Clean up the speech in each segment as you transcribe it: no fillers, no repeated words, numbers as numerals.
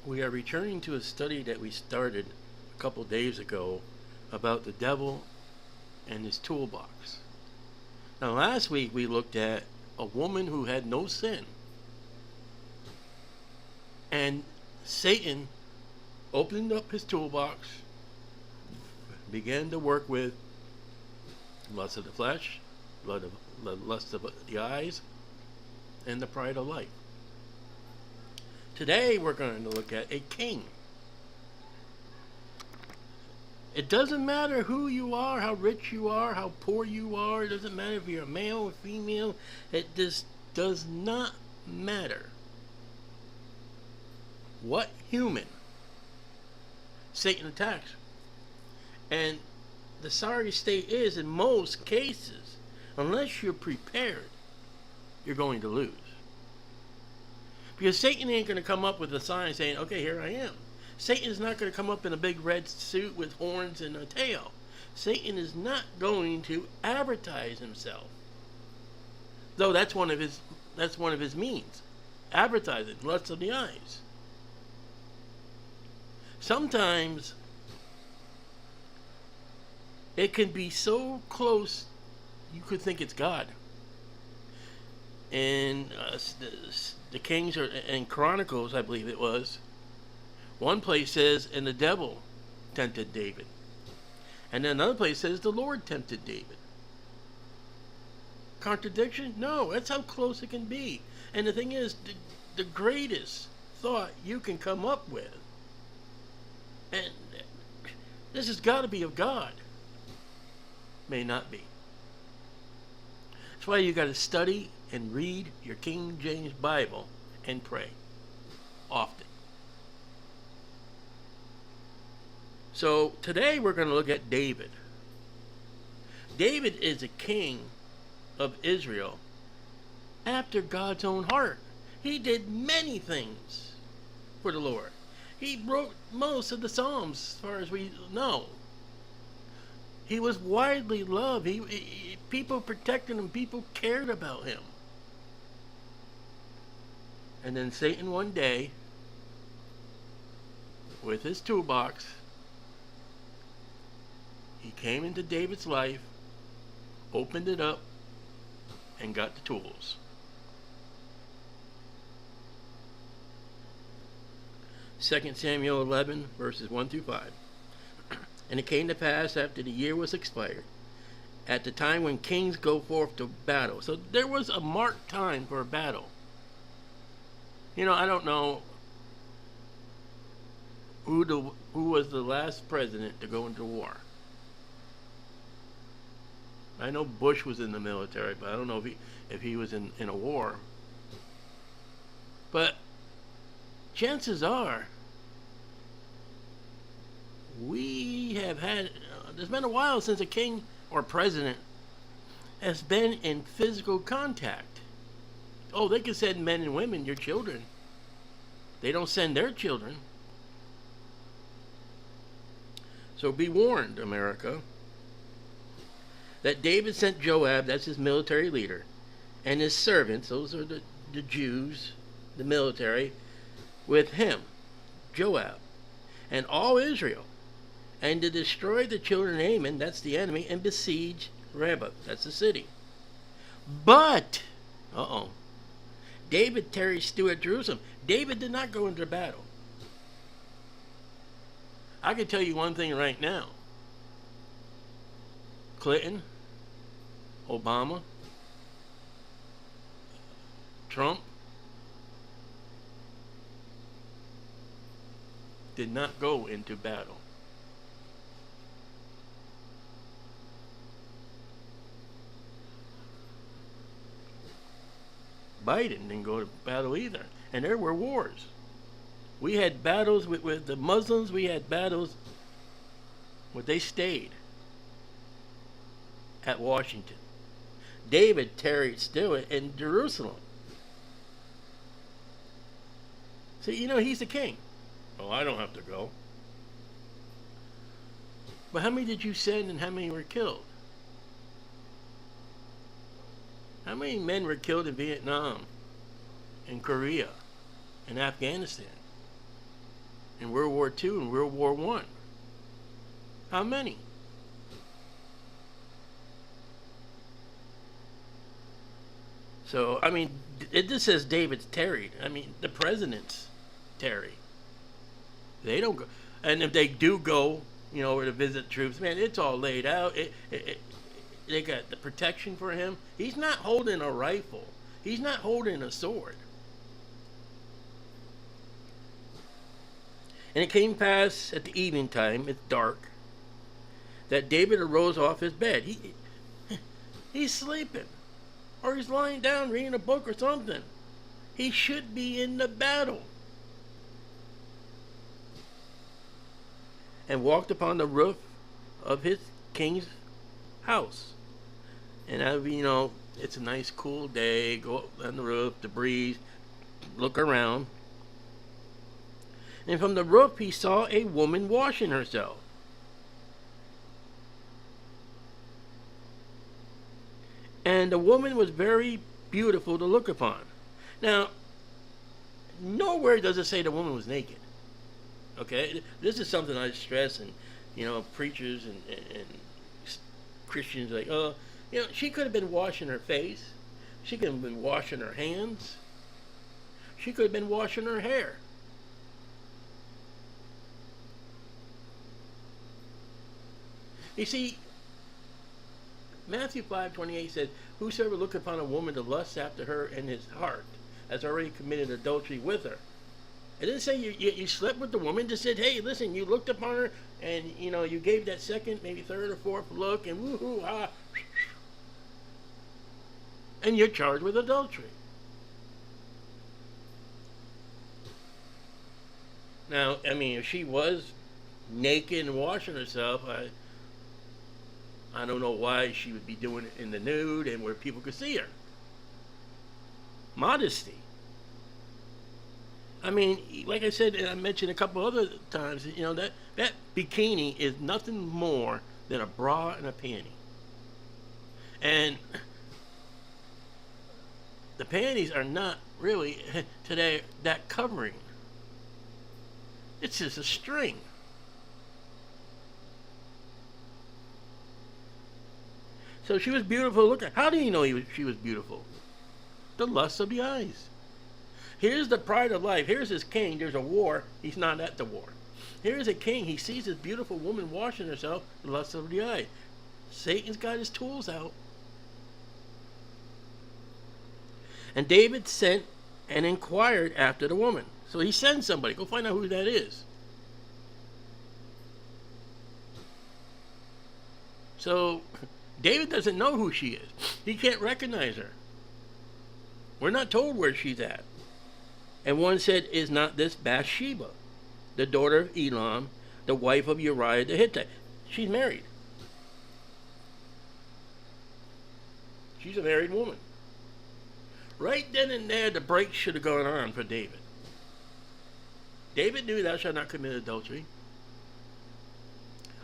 We are returning to a study that we started a couple days ago about the devil and his toolbox. Now, last week we looked at a woman who had no sin, and Satan opened up his toolbox, began to work with lust of the flesh, lust of the eyes, and the pride of life. Today we're going to look at a king. It doesn't matter who you are, how rich you are, how poor you are. It doesn't matter if you're a male or female. It just does not matter what human Satan attacks. And the sorry state is, in most cases, unless you're prepared, you're going to lose. Because Satan ain't going to come up with a sign saying, okay, here I am. Satan is not going to come up in a big red suit with horns and a tail. Satan is not going to advertise himself. Though that's one of his means. Advertising, lust of the eyes. Sometimes it can be so close you could think it's God. And the Kings and Chronicles, I believe it was, one place says, and the devil tempted David. And then another place says, the Lord tempted David. Contradiction? No, that's how close it can be. And the thing is, the greatest thought you can come up with, and this has got to be of God, may not be. That's why you got to study and read your King James Bible and pray often. So today we're going to look at David. David is a king of Israel after God's own heart. He did many things for the Lord. He wrote most of the Psalms, as far as we know. He was widely loved. People protected him. People cared about him. And then Satan one day, with his toolbox, he came into David's life, opened it up, and got the tools. Second Samuel 11, verses 1 through 5. And it came to pass after the year was expired, at the time when kings go forth to battle. So there was a marked time for a battle. You know, I don't know who was the last president to go into war. I know Bush was in the military, but I don't know if he was in a war. But chances are, we have had, there's been a while since a king or president has been in physical contact. Oh, they can send men and women, your children. They don't send their children. So be warned, America, that David sent Joab, that's his military leader, and his servants, those are the Jews, the military, with him, Joab, and all Israel, and to destroy the children of Ammon, that's the enemy, and besiege Rabbah, that's the city. But, David tarried still at Jerusalem. David did not go into battle. I can tell you one thing right now. Clinton, Obama, Trump did not go into battle. Biden didn't go to battle either. And there were wars. We had battles with the Muslims. We had battles where they stayed at Washington. David tarried still in Jerusalem. So, you know, he's the king. Oh, I don't have to go. But how many did you send and how many were killed? How many men were killed in Vietnam, in Korea, in Afghanistan? in World War II and World War One? How many? So, I mean, it just says David's tarried. I mean, the president's tarry. They don't go. And if they do go, to visit troops, man, it's all laid out. They got the protection for him. He's not holding a rifle. He's not holding a sword. And it came past at the evening time, it's dark, that David arose off his bed. He's sleeping. Or he's lying down reading a book or something. He should be in the battle. And walked upon the roof of his king's house. And it's a nice cool day. Go up on the roof, the breeze, look around. And from the roof he saw a woman washing herself. And the woman was very beautiful to look upon. Now, nowhere does it say the woman was naked. Okay? This is something I stress, and, preachers and Christians like, she could have been washing her face. She could have been washing her hands. She could have been washing her hair. You see, Matthew 5:28 says, "Whosoever looketh upon a woman to lust after her in his heart has already committed adultery with her." It didn't say you slept with the woman. It just said, hey, listen, you looked upon her and, you gave that second, maybe third or fourth look and woohoo, ha. And you're charged with adultery. Now, I mean, if she was naked and washing herself, I don't know why she would be doing it in the nude and where people could see her. Modesty. I mean, like I said, and I mentioned a couple other times, that bikini is nothing more than a bra and a panty. And the panties are not really today that covering. It's just a string. So she was beautiful. Look at, how do you know she was beautiful? The lust of the eyes. Here's the pride of life. Here's his king. There's a war. He's not at the war. Here's a king. He sees this beautiful woman washing herself. The lust of the eye. Satan's got his tools out. And David sent and inquired after the woman. So he sends somebody. Go find out who that is. So David doesn't know who she is. He can't recognize her. We're not told where she's at. And one said, "Is not this Bathsheba, the daughter of Elam, the wife of Uriah the Hittite?" She's married. She's a married woman. Right then and there, the brakes should have gone on for David. David knew thou shalt not commit adultery.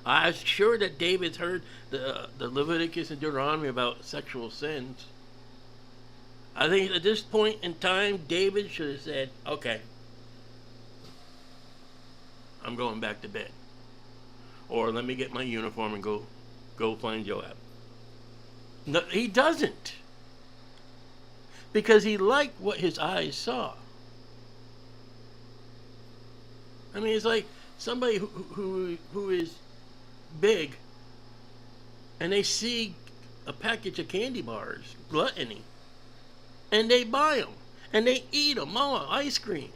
I'm sure that David's heard the Leviticus and Deuteronomy about sexual sins. I think at this point in time, David should have said, okay, I'm going back to bed. Or let me get my uniform and go find Joab. No, he doesn't. Because he liked what his eyes saw. I mean, it's like somebody who is big and they see a package of candy bars, gluttony, and they buy them and they eat them. Oh, ice cream.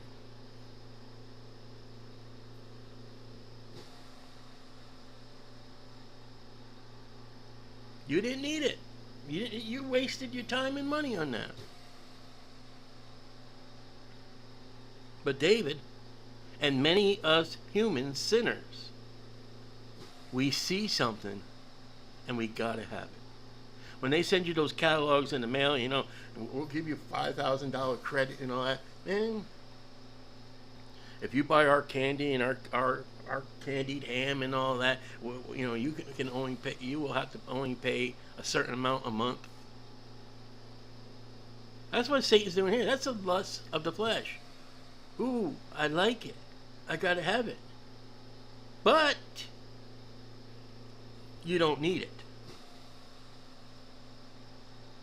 You didn't need it. You wasted your time and money on that. But David and many us human sinners, we see something and we gotta have it. When they send you those catalogs in the mail, we'll give you $5,000 credit and all that. Man, if you buy our candy and our candied ham and all that, you can only pay. You will have to only pay a certain amount a month. That's what Satan's doing here. That's the lust of the flesh. Ooh, I like it. I got to have it. But you don't need it.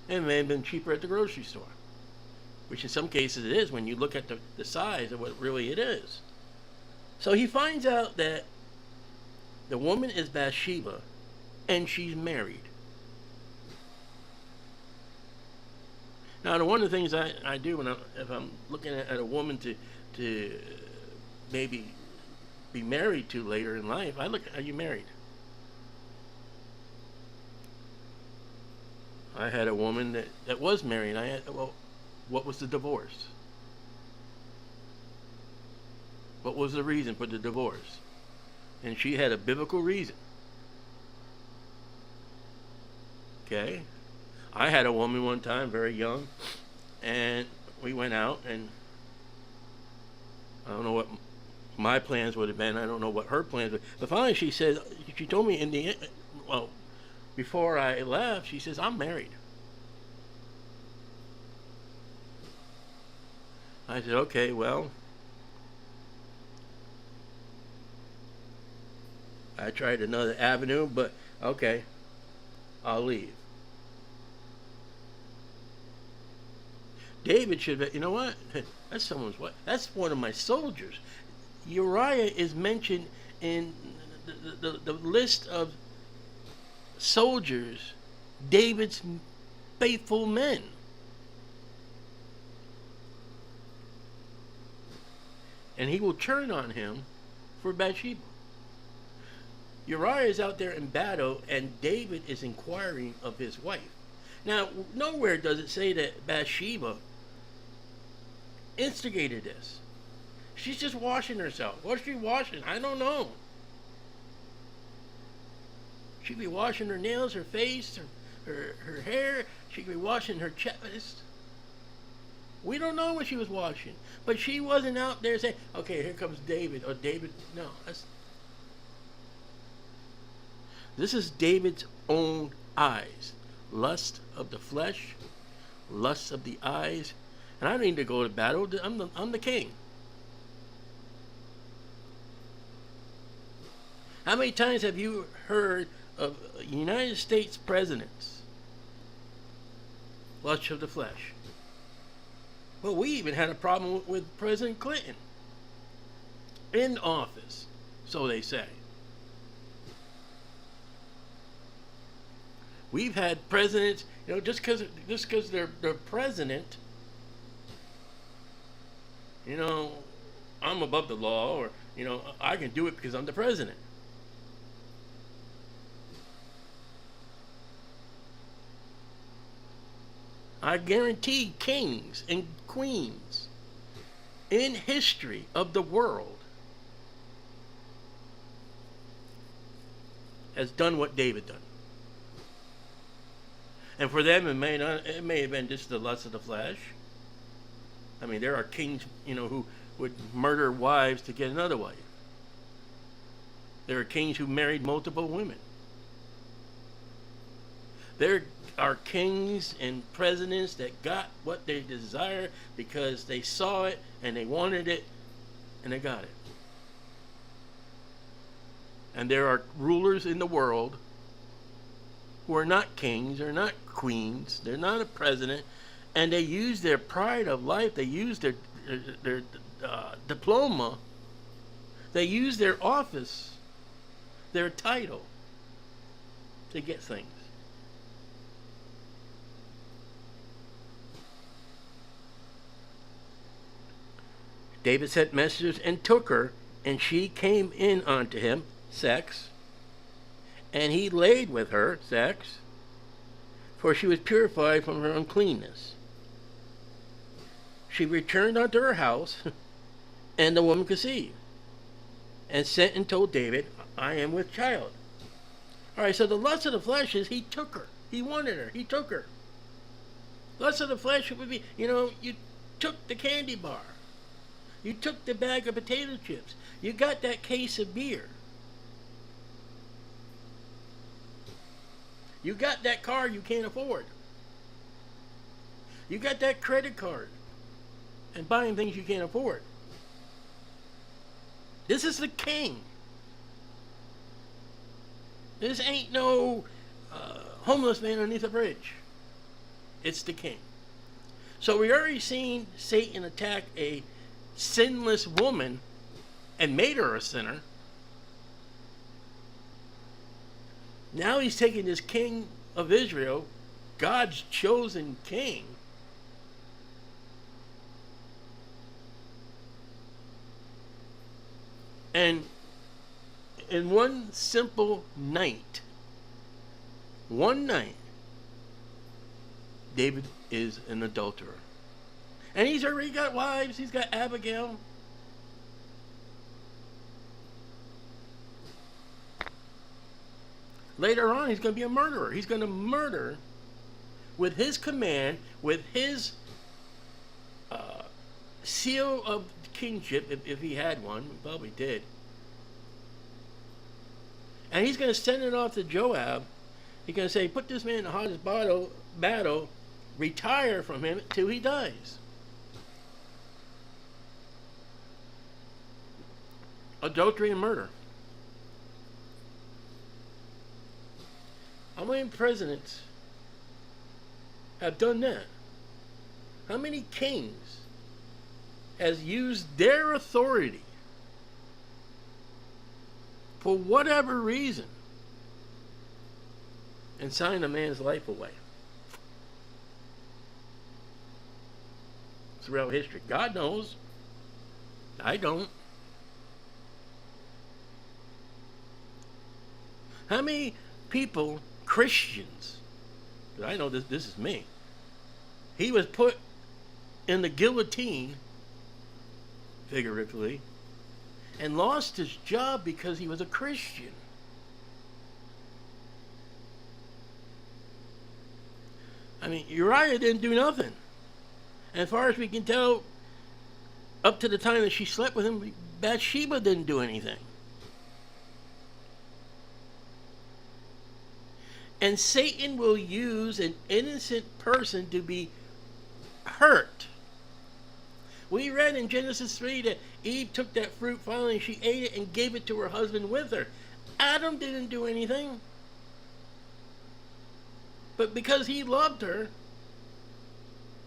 It may have been cheaper at the grocery store, which in some cases it is when you look at the size of what really it is. So he finds out that the woman is Bathsheba and she's married. Now, one of the things I do if I'm looking at a woman to maybe be married to later in life, I look at, are you married? I had a woman that was married. What was the divorce? What was the reason for the divorce? And she had a biblical reason. Okay? I had a woman one time, very young, and we went out, and I don't know what my plans would have been. I don't know what her plans were. But finally she told me in the end, well, before I left, she says, I'm married. I said, okay, well, I tried another avenue, but okay, I'll leave. David should have, you know what? That's someone's what? That's one of my soldiers. Uriah is mentioned in the list of soldiers, David's faithful men. And he will turn on him for Bathsheba. Uriah is out there in battle, and David is inquiring of his wife. Now, nowhere does it say that Bathsheba instigated this. She's just washing herself. What's she washing? I don't know. She'd be washing her nails, her face, her hair. She could be washing her chest. We don't know what she was washing. But she wasn't out there saying, okay, here comes David. Or David. No. This is David's own eyes. Lust of the flesh. Lust of the eyes. And I don't need to go to battle. I'm the king. How many times have you heard of United States presidents? Lust of the flesh. Well, we even had a problem with President Clinton in office, so they say. We've had presidents, just because they're president, I'm above the law, or I can do it because I'm the president. I guarantee kings and queens in history of the world has done what David done. And for them, it may have been just the lust of the flesh. I mean, there are kings, who would murder wives to get another wife. There are kings who married multiple women. There are kings and presidents that got what they desire because they saw it and they wanted it and they got it. And there are rulers in the world who are not kings, they're not queens, they're not a president, and they use their pride of life, they use their diploma, they use their office, their title to get things. David sent messengers and took her, and she came in unto him, sex, and he laid with her, sex, for she was purified from her uncleanness. She returned unto her house, and the woman conceived, and sent and told David, I am with child. All right, so the lust of the flesh is he took her. He wanted her. He took her. Lust of the flesh would be, you took the candy bar. You took the bag of potato chips. You got that case of beer. You got that car you can't afford. You got that credit card and buying things you can't afford. This is the king. This ain't no homeless man underneath a bridge. It's the king. So we already seen Satan attack a sinless woman and made her a sinner. Now he's taking this king of Israel, God's chosen king, and in one simple night, David is an adulterer. And he's already got wives. He's got Abigail. Later on, he's going to be a murderer. He's going to murder with his command, with his seal of kingship, if he had one. He probably did. And he's going to send it off to Joab. He's going to say, put this man in the hottest battle, retire from him till he dies. Adultery and murder. How many presidents have done that? How many kings has used their authority for whatever reason and signed a man's life away? Throughout history. God knows. I don't. How many people, Christians, I know this is me, he was put in the guillotine, figuratively, and lost his job because he was a Christian. I mean, Uriah didn't do nothing. And as far as we can tell, up to the time that she slept with him, Bathsheba didn't do anything. And Satan will use an innocent person to be hurt. We read in Genesis 3 that Eve took that fruit finally, she ate it and gave it to her husband with her. Adam didn't do anything. But because he loved her,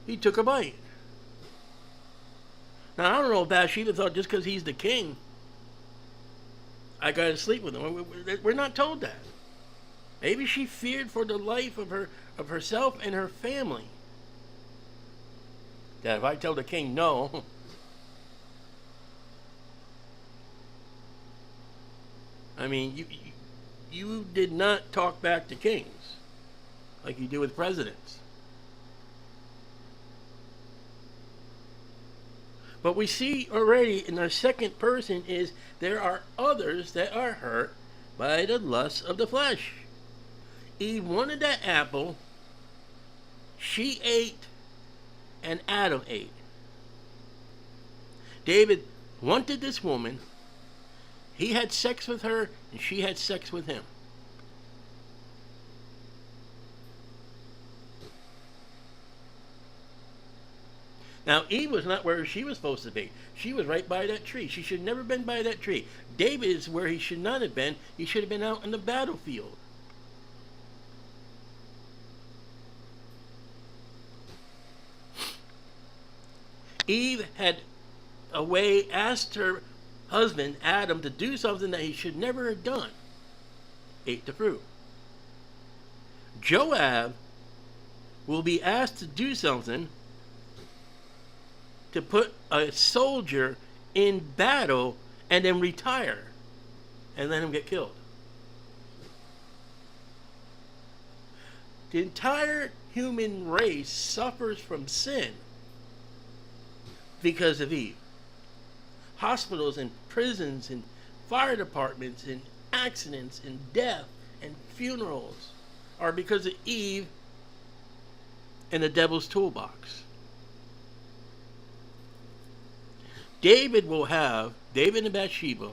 he took a bite. Now, I don't know if Bathsheba thought just because he's the king, I got to sleep with him. We're not told that. Maybe she feared for the life of herself and her family. That if I tell the king no, I mean, you did not talk back to kings like you do with presidents. But we see already in our second person is there are others that are hurt by the lust of the flesh. Eve wanted that apple, she ate, and Adam ate. David wanted this woman, he had sex with her, and she had sex with him. Now, Eve was not where she was supposed to be. She was right by that tree. She should never have been by that tree. David is where he should not have been. He should have been out in the battlefield. Eve had asked her husband, Adam, to do something that he should never have done. Ate the fruit. Joab will be asked to do something to put a soldier in battle and then retire and let him get killed. The entire human race suffers from sin because of Eve. Hospitals and prisons and fire departments and accidents and death and funerals are because of Eve and the devil's toolbox. David and Bathsheba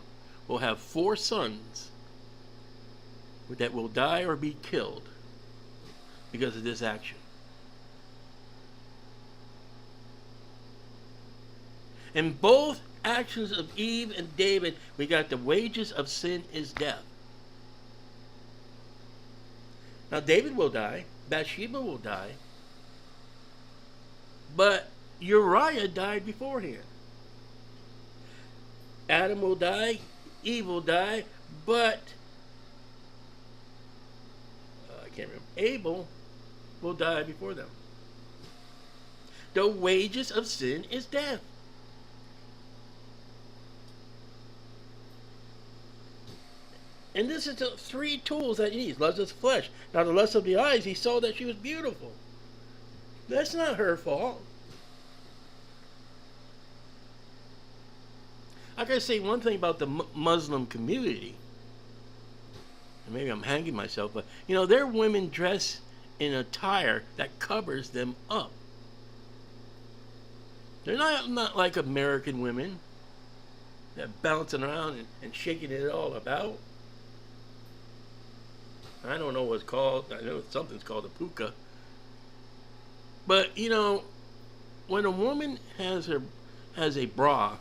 will have 4 sons that will die or be killed because of this action. And both actions of Eve and David, we got the wages of sin is death. Now David will die, Bathsheba will die, but Uriah died beforehand. Adam will die, Eve will die, but I can't remember. Abel will die before them. The wages of sin is death. And this is the three tools that he needs. Lust of the flesh. Now the lust of the eyes, he saw that she was beautiful. That's not her fault. I gotta say one thing about the Muslim community. And maybe I'm hanging myself, but their women dress in attire that covers them up. They're not like American women. They're bouncing around and shaking it all about. I don't know what it's called. I know something's called a puka. But when a woman has a bra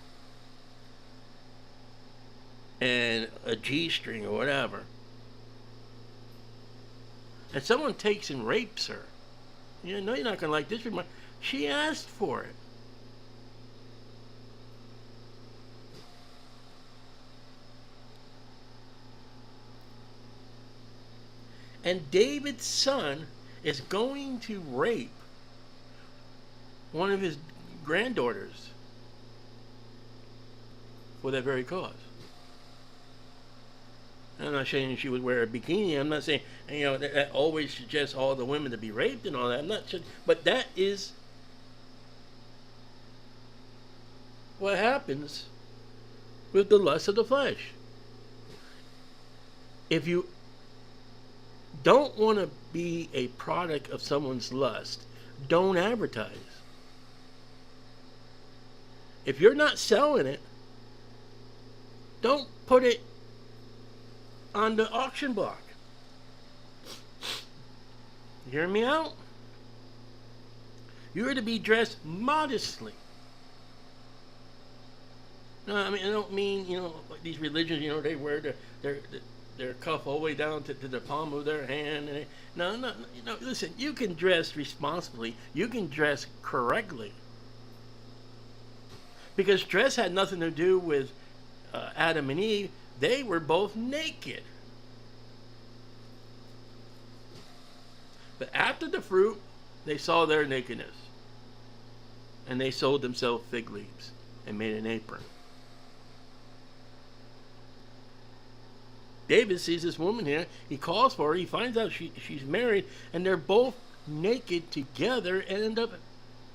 and a G-string or whatever, and someone takes and rapes her, you're not going to like this remark. She asked for it. And David's son is going to rape one of his granddaughters for that very cause. I'm not saying she would wear a bikini. I'm not saying that always suggests all the women to be raped and all that. I'm not sure, but that is what happens with the lust of the flesh. If you don't want to be a product of someone's lust, don't advertise. If you're not selling it, don't put it on the auction block. You hear me out? You're to be dressed modestly. No, I mean, I don't mean, like these religions, they wear their cuff all the way down to the palm of their hand. And no, listen, you can dress responsibly. You can dress correctly. Because dress had nothing to do with Adam and Eve. They were both naked. But after the fruit, they saw their nakedness. And they sold themselves fig leaves and made an apron. David sees this woman here. He calls for her. He finds out she's married. And they're both naked together and end up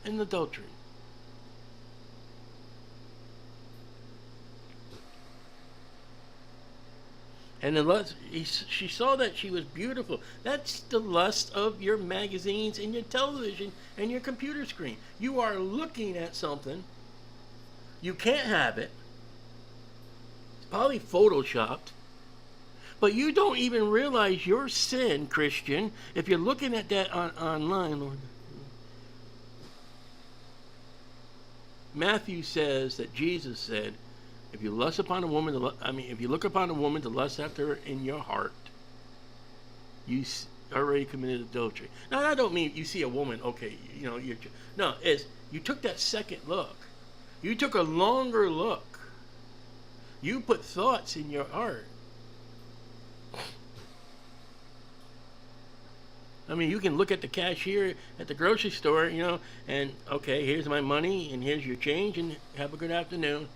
in adultery. And the lust, she saw that she was beautiful. That's the lust of your magazines and your television and your computer screen. You are looking at something. You can't have it. It's probably photoshopped. But you don't even realize your sin, Christian, if you're looking at that online. Lord. Matthew says that Jesus said, if you lust upon a woman, if you look upon a woman to lust after her in your heart, you already committed adultery. Now, I don't mean you see a woman, okay, it's you took that second look. You took a longer look. You put thoughts in your heart. I mean, you can look at the cashier at the grocery store, and okay, here's my money, and here's your change, and have a good afternoon.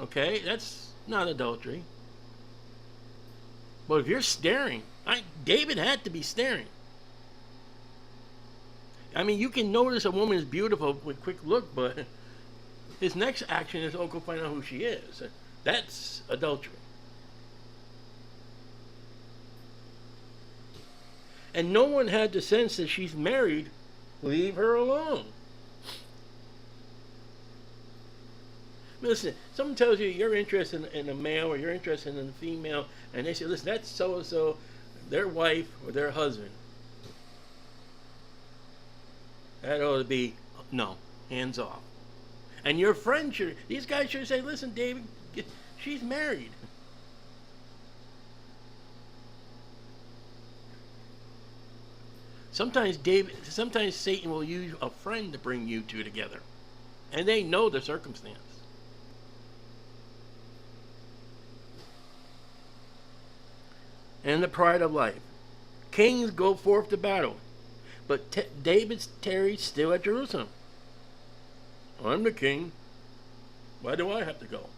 Okay, that's not adultery. But if you're staring, David had to be staring. I mean, you can notice a woman is beautiful with a quick look, but his next action is, go find out who she is. That's adultery. And no one had the sense that she's married. Leave her alone. Listen, someone tells you you're interested in a male or you're interested in a female, and they say, listen, that's so-and-so, their wife or their husband. That ought to be, no, hands off. And your friend should, these guys should say, listen, David, she's married. Sometimes Satan will use a friend to bring you two together. And they know the circumstance. And the pride of life. Kings go forth to battle, but David tarried still at Jerusalem. I'm the king. Why do I have to go?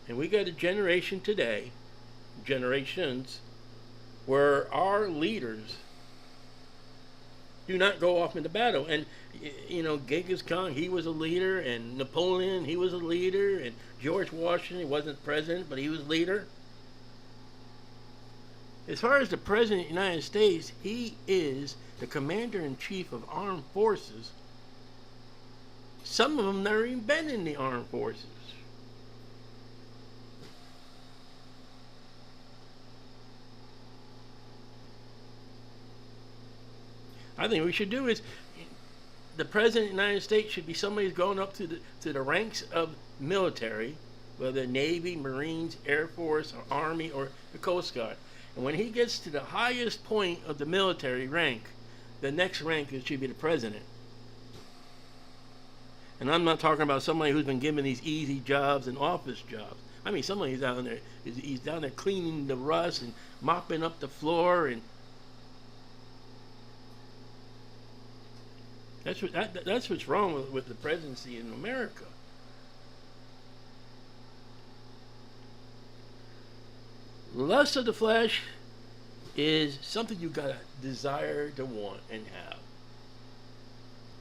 And we got a generation today, generations, where our leaders do not go off into battle. And, Genghis Khan, he was a leader, and Napoleon, he was a leader, and George Washington, he wasn't president, but he was leader. As far as the President of the United States, he is the Commander-in-Chief of Armed Forces. Some of them never even been in the Armed Forces. I think what we should do is, the President of the United States should be somebody who's going up to the ranks of military, whether Navy, Marines, Air Force, or Army, or the Coast Guard. And when he gets to the highest point of the military rank, the next rank should be the President. And I'm not talking about somebody who's been given these easy jobs and office jobs. I mean, somebody who's down there, he's down there cleaning the rust and mopping up the floor, and that's what's wrong with the presidency in America. Lust of the flesh is something you gotta desire to want and have.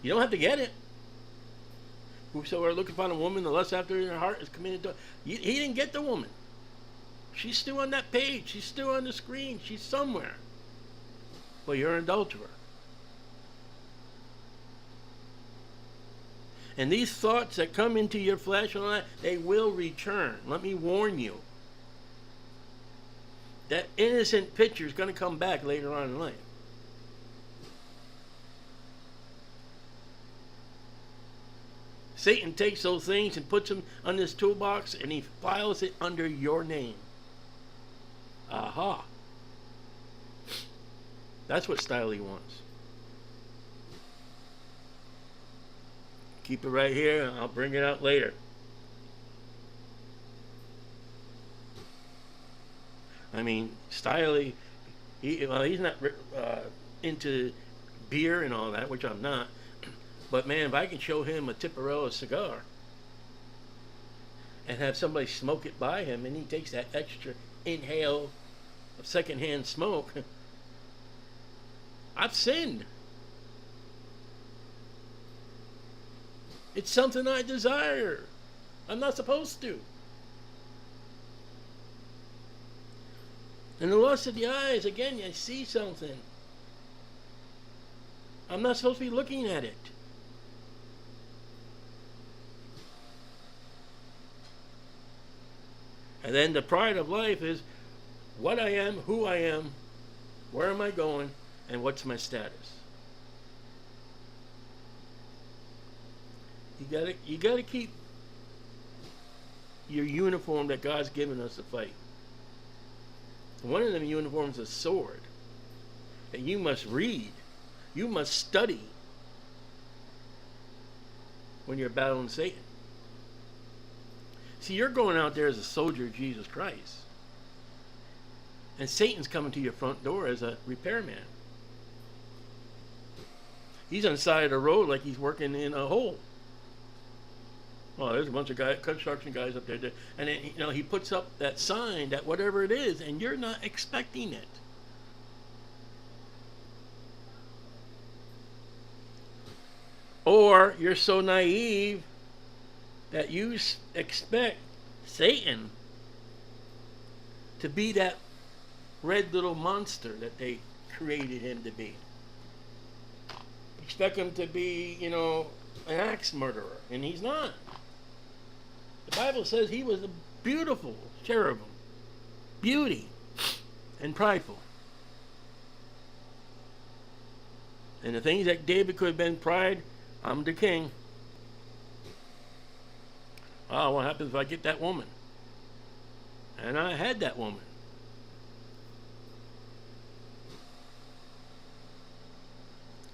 You don't have to get it. Whosoever look upon a woman, the lust after in her heart is committed to. He didn't get the woman. She's still on that page. She's still on the screen. She's somewhere. Well, you're an adulterer. And these thoughts that come into your flesh, they will return. Let me warn you. That innocent picture is going to come back later on in life. Satan takes those things and puts them on this toolbox, and he files it under your name. Aha. That's what Styly wants. Keep it right here, and I'll bring it out later. I mean, Styly, he's not into beer and all that, which I'm not. But man, if I can show him a Tipperella cigar and have somebody smoke it by him, and he takes that extra inhale of secondhand smoke, I've sinned. It's something I desire. I'm not supposed to. And the lust of the eyes, again, I see something. I'm not supposed to be looking at it. And then the pride of life is what I am, who I am, where am I going, and what's my status. You gotta keep your uniform that God's given us to fight. One of them uniforms is a sword. And you must read. You must study when you're battling Satan. See, you're going out there as a soldier of Jesus Christ. And Satan's coming to your front door as a repairman. He's on the side of the road like he's working in a hole. Oh, there's a bunch of construction guys up there. And then, he puts up that sign, that whatever it is, and you're not expecting it. Or you're so naive that you expect Satan to be that red little monster that they created him to be. Expect him to be, an axe murderer, and he's not. The Bible says he was a beautiful cherubim, beauty, and prideful. And the things that David could have been pride, I'm the king. Oh, what happens if I get that woman? And I had that woman.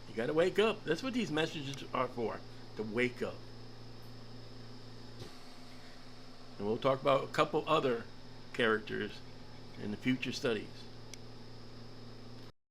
You got to wake up. That's what these messages are for, to wake up. And we'll talk about a couple other characters in the future studies.